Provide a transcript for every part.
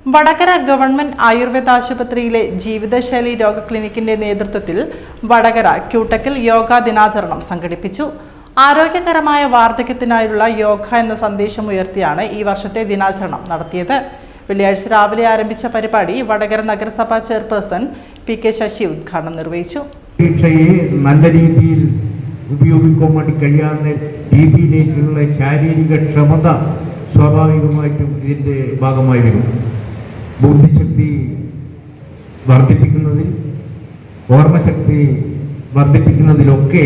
Vadakara government Ayurveda ആശുപത്രിയിലെ ജീവിതശൈലി രോഗ ക്ലിനിക്കിന്റെ നേതൃത്വത്തിൽ വടകര ക്യൂടെക്കിൽ യോഗാ ദിനാചരണം സംഘടിപ്പിച്ചു. ആരോഗ്യകരമായ വാർദ്ധക്യത്തിനായുള്ള യോഗ എന്ന സന്ദേശം ഉയർത്തിയാണ് ഈ വർഷത്തെ ദിനാചരണം നടത്തിയത്. വെള്ളിയാഴ്ച രാവിലെ ആരംഭിച്ച പരിപാടി വടകര നഗരസഭാ ചെയർപേഴ്സൺ PK ശശി ഉദ്ഘാടനം നിർവഹിച്ചു. നല്ല രീതിയിൽ ഉപയോഗിക്കാൻ വേണ്ടി കഴിയാവുന്ന രീതിയിലേക്കുള്ള ശാരീരിക ക്ഷമത സ്വാഭാവികമായിട്ടും ഇതിൻ്റെ ഭാഗമായി വരും. ബുദ്ധിശക്തി വർദ്ധിപ്പിക്കുന്നതിൽ, ഓർമ്മശക്തി വർദ്ധിപ്പിക്കുന്നതിലൊക്കെ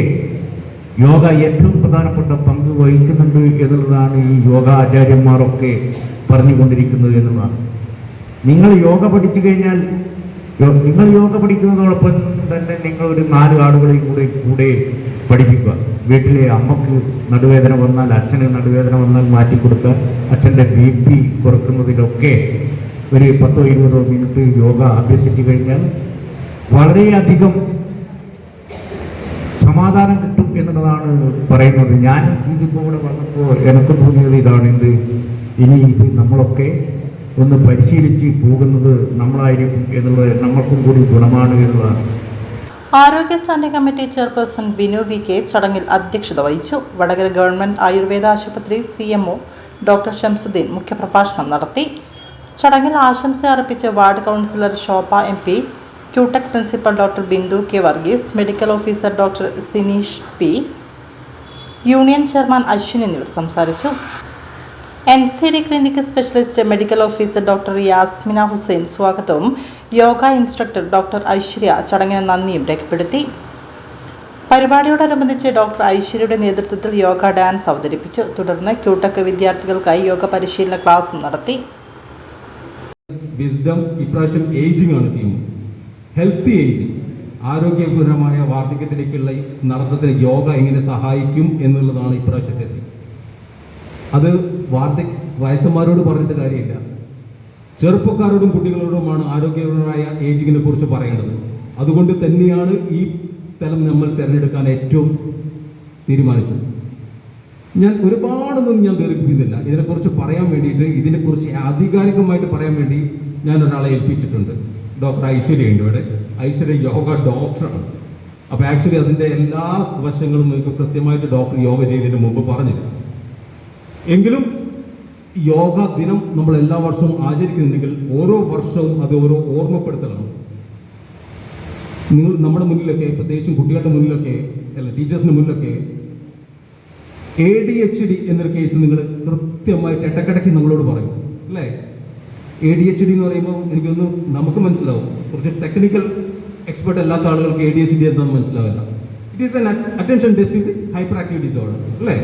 യോഗ ഏറ്റവും പ്രധാനപ്പെട്ട പങ്ക് വഹിക്കുന്നുണ്ട് എന്നുള്ളതാണ് ഈ യോഗ ആചാര്യന്മാരൊക്കെ പറഞ്ഞുകൊണ്ടിരിക്കുന്നത് എന്നുള്ളതാണ്. നിങ്ങൾ യോഗ പഠിച്ചു കഴിഞ്ഞാൽ, നിങ്ങൾ യോഗ പഠിക്കുന്നതോടൊപ്പം തന്നെ നിങ്ങൾ ഒരു 4 ആളുകളെയും കൂടെ പഠിപ്പിക്കുക. വീട്ടിലെ അമ്മക്ക് നടുവേദന വന്നാൽ, അച്ഛന് നടുവേദന വന്നാൽ മാറ്റിക്കൊടുക്കുക. അച്ഛൻ്റെ BP കുറക്കുന്നതിലൊക്കെ ഒരു 10-20 മിനിറ്റ് യോഗ അഭ്യസിച്ചു കഴിഞ്ഞാൽ വളരെയധികം സമാധാനം കിട്ടും എന്നുള്ളതാണ് പറയുന്നത്. ഞാൻ ഇതിലൂടെ വന്നപ്പോൾ എനിക്ക് തോന്നിയത് ഇതാണ്, ഇനി ഇത് നമ്മളൊക്കെ ഒന്ന് പരിശീലിച്ച് പോകുന്നത് നമ്മളായിരിക്കും എന്നുള്ളത് നമ്മൾക്കും കൂടി ഗുണമാണ് എന്നുള്ളതാണ്. ആരോഗ്യ standing committee chairperson Binu VK ചടങ്ങിൽ അധ്യക്ഷത വഹിച്ചു. വടകര ഗവൺമെന്റ് ആയുർവേദ ആശുപത്രി CMO ഡോക്ടർ ഷംസുദ്ദീൻ മുഖ്യപ്രഭാഷണം നടത്തി. ചടങ്ങിൽ ആശംസ അർപ്പിച്ച് ward councillor Shobha MP, QTech principal doctor Bindu K Varghese, medical officer doctor Sineesh P, union chairman Ashwin എന്നിവർ സംസാരിച്ചു. NCD clinic specialist medical officer doctor Yasmina Hussain സ്വാഗതവും യോഗ ഇൻസ്ട്രക്ടർ ഡോക്ടർ ഐശ്വര്യ ചടങ്ങിന് നന്ദിയും രേഖപ്പെടുത്തി. പരിപാടിയോടനുബന്ധിച്ച് ഡോക്ടർ ഐശ്വര്യയുടെ നേതൃത്വത്തിൽ യോഗ ഡാൻസ് അവതരിപ്പിച്ചു. തുടർന്ന് ക്യൂടെക് വിദ്യാർത്ഥികൾക്കായി യോഗ പരിശീലന ക്ലാസും നടത്തി. വിസ്ഡം ഇപ്രാവശ്യം ഏജിംഗ് ആണ് തീം. ഹെൽത്തി ഏജിംഗ്, ആരോഗ്യപരമായ വാർദ്ധക്യത്തിലേക്കുള്ള നടത്തത്തിന് യോഗ എങ്ങനെ സഹായിക്കും എന്നുള്ളതാണ് ഇപ്രാവശ്യത്തെ തീം. അത് വയസ്സന്മാരോട് പറഞ്ഞിട്ട് കാര്യമില്ല, ചെറുപ്പക്കാരോടും കുട്ടികളോടുമാണ് ആരോഗ്യപരമായ ഏജിങ്ങിനെ കുറിച്ച് പറയേണ്ടത്. അതുകൊണ്ട് തന്നെയാണ് ഈ സ്ഥലം നമ്മൾ തിരഞ്ഞെടുക്കാൻ ഏറ്റവും തീരുമാനിച്ചത്. ഞാൻ ഒരുപാടൊന്നും ദീർഘിപ്പിക്കുന്നില്ല. ഇതിനെക്കുറിച്ച് പറയാൻ വേണ്ടിയിട്ട്, ഇതിനെക്കുറിച്ച് ആധികാരികമായിട്ട് പറയാൻ വേണ്ടി ഞാൻ ഒരാളെ ഏൽപ്പിച്ചിട്ടുണ്ട്. ഡോക്ടർ ഐശ്വര്യ ഉണ്ട് ഇവിടെ. ഐശ്വര്യ യോഗ ഡോക്ടറാണ്. അപ്പോൾ ആക്ച്വലി അതിൻ്റെ എല്ലാ വശങ്ങളും നിങ്ങൾക്ക് കൃത്യമായിട്ട് ഡോക്ടർ യോഗ ചെയ്തതിന് മുമ്പ് പറഞ്ഞു. എങ്കിലും യോഗ ദിനം നമ്മൾ എല്ലാ വർഷവും ആചരിക്കുന്നുണ്ടെങ്കിൽ ഓരോ വർഷവും അത് ഓരോ ഓർമ്മപ്പെടുത്തലാണ്. നിങ്ങൾ നമ്മുടെ മുന്നിലൊക്കെ, പ്രത്യേകിച്ചും കുട്ടികളുടെ മുന്നിലൊക്കെ, അല്ല ടീച്ചേഴ്സിന് മുന്നിലൊക്കെ ADHD എന്നൊരു കേസ് നിങ്ങൾ കൃത്യമായിട്ട് ഇടയ്ക്കിടയ്ക്ക് നമ്മളോട് പറയും, അല്ലേ? ADHD എന്ന് പറയുമ്പോൾ എനിക്കൊന്ന് നമുക്ക് മനസ്സിലാവും. കുറച്ച് ടെക്നിക്കൽ എക്സ്പെർട്ട് അല്ലാത്ത ആളുകൾക്ക് ADHD എന്താണെന്ന് മനസ്സിലാവില്ല. It is an attention deficit hyperactivity disorder, അല്ലേ?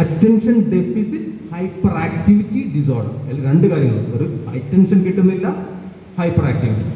Attention deficit hyperactivity disorder. അതിൽ 2 കാര്യങ്ങൾ, ഒരു അറ്റൻഷൻ കിട്ടുന്നില്ല, ഹൈപ്പർ ആക്ടിവിറ്റി.